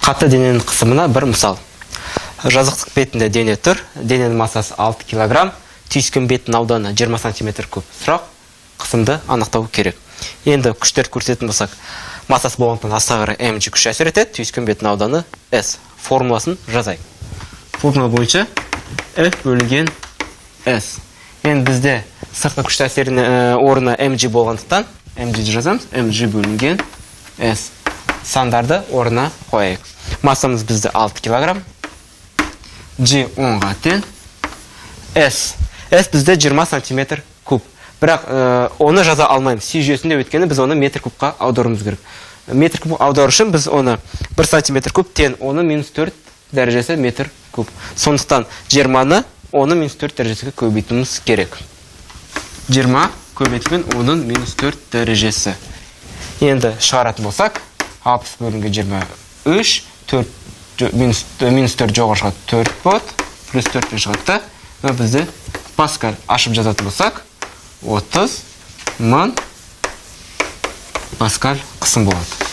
Қатты дененің қысымына бір мысал. Жазықтық бетінде дене тұр, дененің массасы 6 кг, түйіскен беттің ауданы 20 см куб. Сұрақ қысымды анықтау керек. Енді күштерді көрсететін болсақ, массасы болғандықтан астыға қарай mg күш әсер етеді, түйіскен беттің ауданы s. Формуласын жазайық. Формула бойынша F бөлінген S. Енді бізде сыртқы күш әсерінің орнына mg болғандықтан mg жазамыз. mg бөлінген S. Сандарды орнына қояйық. Массамыз бізде 6 кг. G 10-ға тең. S. S бізде 20 см куб. Бірақ оны жаза алмаймыз. Си жүйесінде өткені біз оны метр кубқа аударуымыз керек. Метр куб аудару үшін біз оны 1 см куб тең 10-4 дәрежесі метр куб. Сондықтан 20-ны 10-4 дәрежесіге көбейтуіміз керек. 20 көбейтілген 10-4 дәрежесі. Енді шығаратын болсақ, 60 бөлінген 23, -4 жоғары шығады 4 болады, плюс 4 шығады. Бізде паскаль ашып жазатын болсақ, 30 мың паскаль қысым болады.